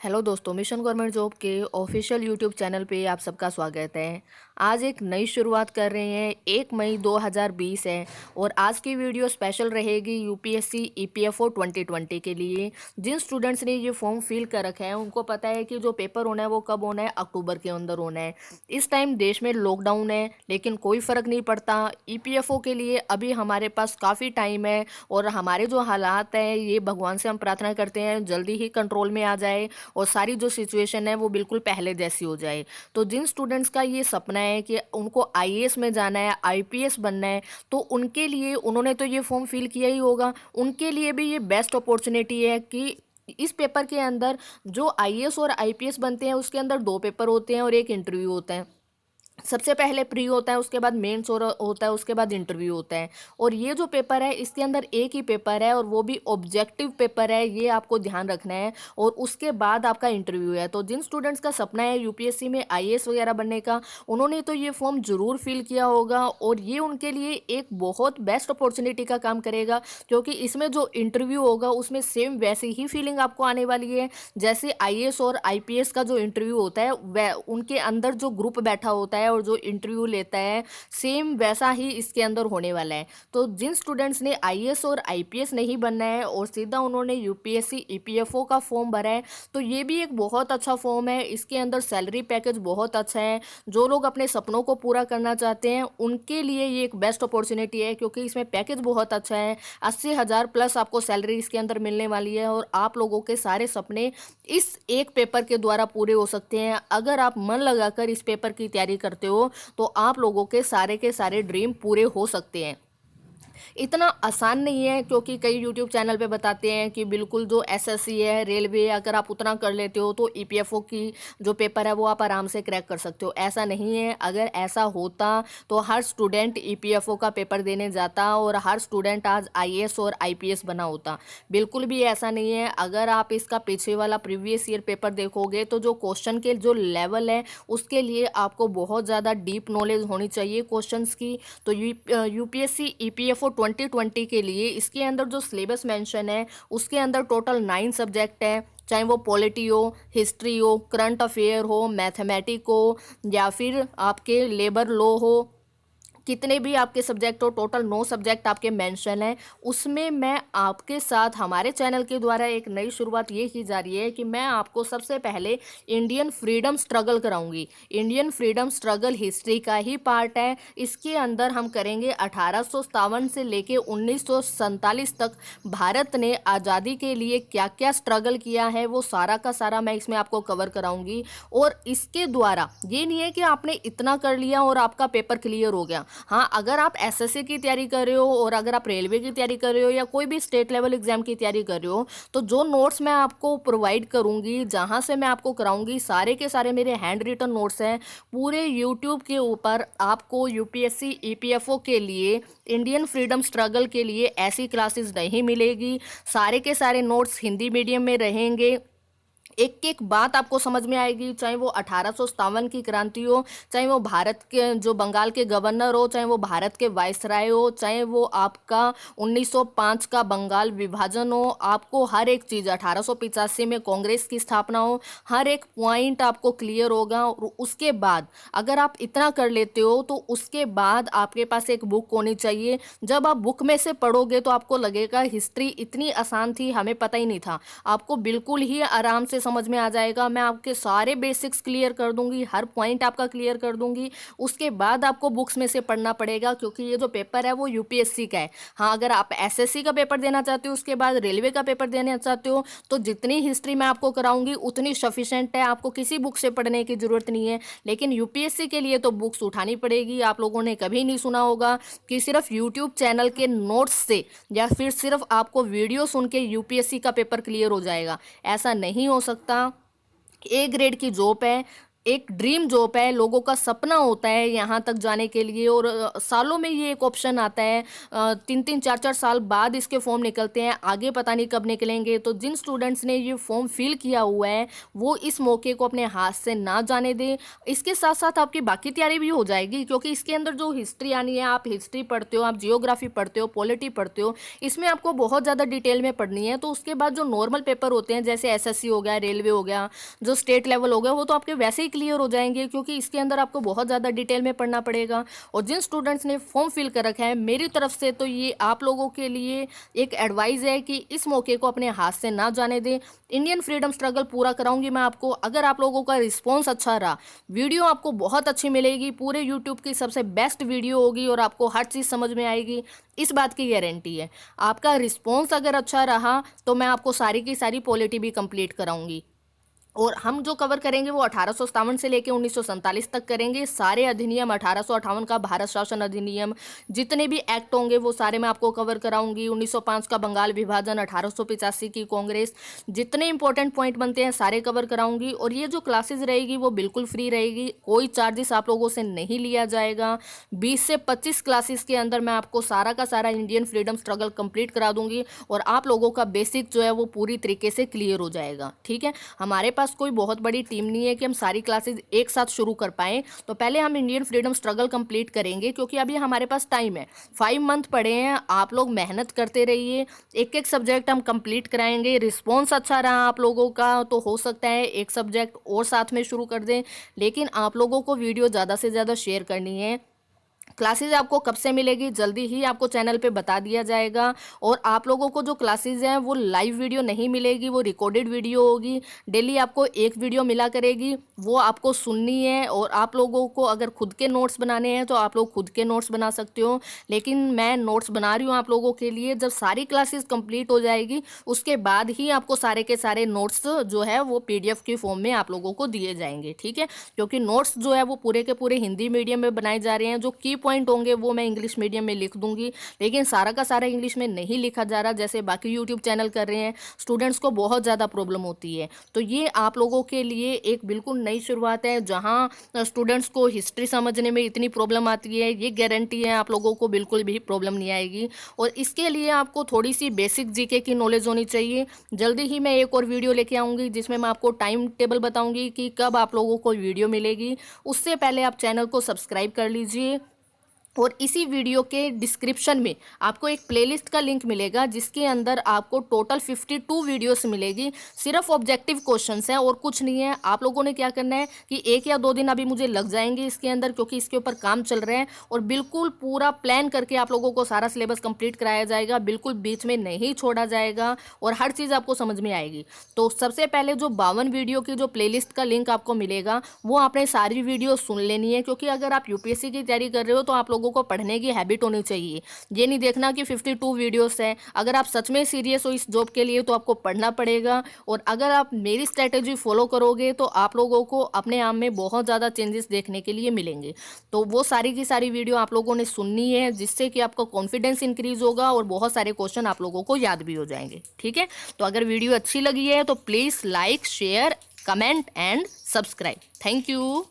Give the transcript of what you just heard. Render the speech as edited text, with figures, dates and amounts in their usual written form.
Hello दोस्तों, mission government job के official YouTube channel पे आप सबका स्वागत है। आज एक नई शुरुआत कर रहे हैं। 1 मई 2020 है और आज की वीडियो स्पेशल रहेगी यूपीएससी ईपीएफओ 2020 के लिए। जिन स्टूडेंट्स ने ये फॉर्म फिल कर रखा है उनको पता है कि जो पेपर होना है वो कब होना है, अक्टूबर के अंदर होना है। इस टाइम देश में लॉकडाउन है लेकिन कोई फ़र्क नहीं पड़ता। ईपीएफओ के लिए अभी हमारे पास काफ़ी टाइम है और हमारे जो हालात हैं ये भगवान से हम प्रार्थना करते हैं जल्दी ही कंट्रोल में आ जाए और सारी जो सिचुएशन है वो बिल्कुल पहले जैसी हो जाए। तो जिन स्टूडेंट्स का ये सपना है कि उनको आईएएस में जाना है, आईपीएस बनना है, तो उनके लिए उन्होंने तो ये फॉर्म फिल किया ही होगा। उनके लिए भी ये बेस्ट अपॉर्चुनिटी है कि इस पेपर के अंदर जो आईएएस और आईपीएस बनते हैं उसके अंदर 2 पेपर होते हैं और 1 इंटरव्यू होता है। सबसे पहले प्री होता है, उसके बाद मेंस और होता है, उसके बाद इंटरव्यू होता है। और ये जो पेपर है इसके अंदर एक ही पेपर है और वो भी ऑब्जेक्टिव पेपर है, ये आपको ध्यान रखना है। और उसके बाद आपका इंटरव्यू है। तो जिन स्टूडेंट्स का सपना है यूपीएससी में आईएएस वगैरह बनने का, उन्होंने तो ये फॉर्म जरूर फिल किया होगा और ये उनके लिए एक बहुत बेस्ट अपॉर्चुनिटी का काम करेगा, क्योंकि इसमें जो इंटरव्यू होगा उसमें सेम वैसी ही फीलिंग आपको आने वाली है जैसे आईएएस और आईपीएस का जो इंटरव्यू होता है। वह उनके अंदर जो ग्रुप बैठा होता है और जो इंटरव्यू लेता है सेम वैसा ही इसके अंदर होने वाला है। तो जिन स्टूडेंट्स ने आईएएस और आईपीएस नहीं बनना है और सीधा उन्होंने यूपीएससी ईपीएफओ का फॉर्म भरा है, तो ये भी एक बहुत अच्छा फॉर्म है। इसके अंदर सैलरी पैकेज बहुत अच्छा है। जो लोग अपने सपनों को पूरा करना चाहते हैं उनके लिए ये एक बेस्ट अपॉर्चुनिटी है, क्योंकि इसमें पैकेज बहुत अच्छा है। 80,000 प्लस आपको सैलरी इसके अंदर मिलने वाली है और आप लोगों के सारे सपने इस एक पेपर के द्वारा पूरे हो सकते हैं। अगर आप मन लगाकर इस पेपर की तैयारी करते हो तो आप लोगों के सारे ड्रीम पूरे हो सकते हैं। इतना आसान नहीं है, क्योंकि कई यूट्यूब चैनल पे बताते हैं कि बिल्कुल जो एसएससी है, रेलवे, अगर आप उतना कर लेते हो तो ईपीएफओ की जो पेपर है वो आप आराम से क्रैक कर सकते हो। ऐसा नहीं है। अगर ऐसा होता तो हर स्टूडेंट ईपीएफओ का पेपर देने जाता और हर स्टूडेंट आज आईएएस और आईपीएस बना होता। बिल्कुल भी ऐसा नहीं है। अगर आप इसका पीछे वाला प्रीवियस ईयर पेपर देखोगे तो जो क्वेश्चन के जो लेवल है उसके लिए आपको बहुत ज़्यादा डीप नॉलेज होनी चाहिए क्वेश्चंस की। तो यूपीएससी ईपीएफओ 2020 के लिए इसके अंदर जो सिलेबस मेंशन है उसके अंदर टोटल 9 सब्जेक्ट है, चाहे वो पॉलिटी हो, हिस्ट्री हो, करंट अफेयर हो, मैथमेटिक हो या फिर आपके लेबर लॉ हो। कितने भी आपके सब्जेक्ट हो, टोटल 9 सब्जेक्ट आपके मेंशन हैं। उसमें मैं आपके साथ हमारे चैनल के द्वारा एक नई शुरुआत ये की जा रही है कि मैं आपको सबसे पहले इंडियन फ्रीडम स्ट्रगल कराऊंगी। इंडियन फ्रीडम स्ट्रगल हिस्ट्री का ही पार्ट है। इसके अंदर हम करेंगे 1857 से लेके 1947 तक भारत ने आज़ादी के लिए क्या क्या स्ट्रगल किया है वो सारा का सारा मैं इसमें आपको कवर कराऊंगी। और इसके द्वारा ये नहीं है कि आपने इतना कर लिया और आपका पेपर क्लियर हो गया। हाँ, अगर आप एसएससी की तैयारी कर रहे हो और अगर आप रेलवे की तैयारी कर रहे हो या कोई भी स्टेट लेवल एग्जाम की तैयारी कर रहे हो, तो जो नोट्स मैं आपको प्रोवाइड करूंगी, जहां से मैं आपको कराऊंगी, सारे के सारे मेरे हैंड रिटन नोट्स हैं। पूरे यूट्यूब के ऊपर आपको यूपीएससी ईपीएफओ के लिए, इंडियन फ्रीडम स्ट्रगल के लिए ऐसी क्लासेस नहीं मिलेगी। सारे के सारे नोट्स हिंदी मीडियम में रहेंगे। एक एक बात आपको समझ में आएगी, चाहे वो 1857 की क्रांति हो, चाहे वो भारत के जो बंगाल के गवर्नर हो, चाहे वो भारत के वायसराय हो, चाहे वो आपका 1905 का बंगाल विभाजन हो। आपको हर एक चीज़, 1885 में कांग्रेस की स्थापना हो, हर एक पॉइंट आपको क्लियर होगा। और उसके बाद अगर आप इतना कर लेते हो तो उसके बाद आपके पास एक बुक होनी चाहिए। जब आप बुक में से पढ़ोगे तो आपको लगेगा हिस्ट्री इतनी आसान थी, हमें पता ही नहीं था। आपको बिल्कुल ही आराम से समझ में आ जाएगा। मैं आपके सारे बेसिक्स क्लियर कर दूंगी, हर पॉइंट आपका क्लियर कर दूंगी। उसके बाद आपको बुक्स में से पढ़ना पड़ेगा, क्योंकि ये जो पेपर है वो यूपीएससी का है। हाँ, अगर आप एसएससी का पेपर देना चाहते हो, उसके बाद रेलवे का पेपर देना चाहते हो, तो जितनी हिस्ट्री मैं आपको कराऊंगी उतनी सफिशेंट है। आपको किसी बुक से पढ़ने की जरूरत नहीं है। लेकिन यूपीएससी के लिए तो बुक्स उठानी पड़ेगी। आप लोगों ने कभी नहीं सुना होगा कि सिर्फ यूट्यूब चैनल के नोट्स से या फिर सिर्फ आपको वीडियो सुन के यूपीएससी का पेपर क्लियर हो जाएगा। ऐसा नहीं हो सकता। ए ग्रेड की जॉब है। एक ड्रीम जॉब है, लोगों का सपना होता है यहाँ तक जाने के लिए, और सालों में ये एक ऑप्शन आता है। 3-3 4-4 साल बाद इसके फॉर्म निकलते हैं, आगे पता नहीं कब निकलेंगे। तो जिन स्टूडेंट्स ने ये फॉर्म फिल किया हुआ है वो इस मौके को अपने हाथ से ना जाने दें। इसके साथ साथ आपकी बाकी तैयारी भी हो जाएगी, क्योंकि इसके अंदर जो हिस्ट्री आनी है, आप हिस्ट्री पढ़ते हो, आप जियोग्राफी पढ़ते हो, पॉलिटी पढ़ते हो, इसमें आपको बहुत ज़्यादा डिटेल में पढ़नी है। तो उसके बाद जो नॉर्मल पेपर होते हैं, जैसे एसएससी हो गया, रेलवे हो गया, जो स्टेट लेवल हो गया, वो तो आपके वैसे ही क्लियर हो जाएंगे, क्योंकि इसके अंदर आपको बहुत ज़्यादा डिटेल में पढ़ना पड़ेगा। और जिन स्टूडेंट्स ने फॉर्म फिल कर रखा है, मेरी तरफ से तो ये आप लोगों के लिए एक एडवाइस है कि इस मौके को अपने हाथ से ना जाने दें। इंडियन फ्रीडम स्ट्रगल पूरा कराऊंगी मैं आपको, अगर आप लोगों का रिस्पॉन्स अच्छा रहा, वीडियो आपको बहुत अच्छी मिलेगी, पूरे यूट्यूब की सबसे बेस्ट वीडियो होगी और आपको हर चीज़ समझ में आएगी, इस बात की गारंटी है। आपका रिस्पॉन्स अगर अच्छा रहा तो मैं आपको सारी की सारी पॉलिटी भी कंप्लीट कराऊंगी। और हम जो कवर करेंगे वो 1857 से लेकर 1947 तक करेंगे। सारे अधिनियम, 1858 का भारत शासन अधिनियम, जितने भी एक्ट होंगे वो सारे मैं आपको कवर कराऊंगी। 1905 का बंगाल विभाजन, 1885 की कांग्रेस, जितने इंपॉर्टेंट पॉइंट बनते हैं सारे कवर कराऊंगी। और ये जो क्लासेस रहेगी वो बिल्कुल फ्री रहेगी, कोई चार्जेस आप लोगों से नहीं लिया जाएगा। 20 से 25 क्लासेस के अंदर मैं आपको सारा का सारा इंडियन फ्रीडम स्ट्रगल कंप्लीट करा दूंगी, और आप लोगों का बेसिक जो है वो पूरी तरीके से क्लियर हो जाएगा। ठीक है, हमारे पास कोई बहुत बड़ी टीम नहीं है कि हम सारी क्लासेस एक साथ शुरू कर पाएँ। तो पहले हम इंडियन फ्रीडम स्ट्रगल कंप्लीट करेंगे, क्योंकि अभी हमारे पास टाइम है, 5 मंथ पड़े हैं। आप लोग मेहनत करते रहिए, एक एक सब्जेक्ट हम कंप्लीट कराएंगे। रिस्पॉन्स अच्छा रहा आप लोगों का तो हो सकता है एक सब्जेक्ट और साथ में शुरू कर दें, लेकिन आप लोगों को वीडियो ज़्यादा से ज़्यादा शेयर करनी है। क्लासेज आपको कब से मिलेगी, जल्दी ही आपको चैनल पे बता दिया जाएगा। और आप लोगों को जो क्लासेज हैं वो लाइव वीडियो नहीं मिलेगी, वो रिकॉर्डेड वीडियो होगी। डेली आपको एक वीडियो मिला करेगी, वो आपको सुननी है। और आप लोगों को अगर खुद के नोट्स बनाने हैं तो आप लोग खुद के नोट्स बना सकते हो, लेकिन मैं नोट्स बना रही हूँ आप लोगों के लिए। जब सारी क्लासेस कंप्लीट हो जाएगी उसके बाद ही आपको सारे के सारे नोट्स जो है वो पीडीएफ की फॉर्म में आप लोगों को दिए जाएंगे। ठीक है, क्योंकि नोट्स जो है वो पूरे के पूरे हिंदी मीडियम में बनाए जा रहे हैं। जो की पॉइंट होंगे वो मैं इंग्लिश मीडियम में लिख दूंगी, लेकिन सारा का सारा इंग्लिश में नहीं लिखा जा रहा जैसे बाकी यूट्यूब चैनल कर रहे हैं। स्टूडेंट्स को बहुत ज़्यादा प्रॉब्लम होती है। तो ये आप लोगों के लिए एक बिल्कुल नई शुरुआत है, जहाँ स्टूडेंट्स को हिस्ट्री समझने में इतनी प्रॉब्लम आती है, ये गारंटी है आप लोगों को बिल्कुल भी प्रॉब्लम नहीं आएगी। और इसके लिए आपको थोड़ी सी बेसिक जीके की नॉलेज होनी चाहिए। जल्दी ही मैं एक और वीडियो लेके आऊँगी जिसमें मैं आपको टाइम टेबल बताऊँगी कि कब आप लोगों को वीडियो मिलेगी। उससे पहले आप चैनल को सब्सक्राइब कर लीजिए। और इसी वीडियो के डिस्क्रिप्शन में आपको एक प्लेलिस्ट का लिंक मिलेगा, जिसके अंदर आपको टोटल 52 वीडियोस मिलेगी। सिर्फ ऑब्जेक्टिव क्वेश्चंस हैं और कुछ नहीं है। आप लोगों ने क्या करना है कि 1 या 2 दिन अभी मुझे लग जाएंगे इसके अंदर, क्योंकि इसके ऊपर काम चल रहे हैं। और बिल्कुल पूरा प्लान करके आप लोगों को सारा सिलेबस कंप्लीट कराया जाएगा, बिल्कुल बीच में नहीं छोड़ा जाएगा, और हर चीज़ आपको समझ में आएगी। तो सबसे पहले जो 52 वीडियो की जो प्लेलिस्ट का लिंक आपको मिलेगा, वो आपने सारी वीडियो सुन लेनी है। क्योंकि अगर आप यूपीएससी की तैयारी कर रहे हो तो आप लोगों को पढ़ने की हैबिट होनी चाहिए। ये नहीं देखना कि 52 वीडियोस है। अगर आप सच में सीरियस हो इस जॉब के लिए तो आपको पढ़ना पड़ेगा। और अगर आप मेरी स्ट्रेटेजी फॉलो करोगे तो आप लोगों को अपने आप में बहुत ज़्यादा चेंजेस देखने के लिए मिलेंगे। तो वो सारी की सारी वीडियो आप लोगों ने सुननी है, जिससे कि आपका कॉन्फिडेंस इंक्रीज होगा और बहुत सारे क्वेश्चन आप लोगों को याद भी हो जाएंगे। ठीक है, तो अगर वीडियो अच्छी लगी है तो please like, share, comment and subscribe. Thank you.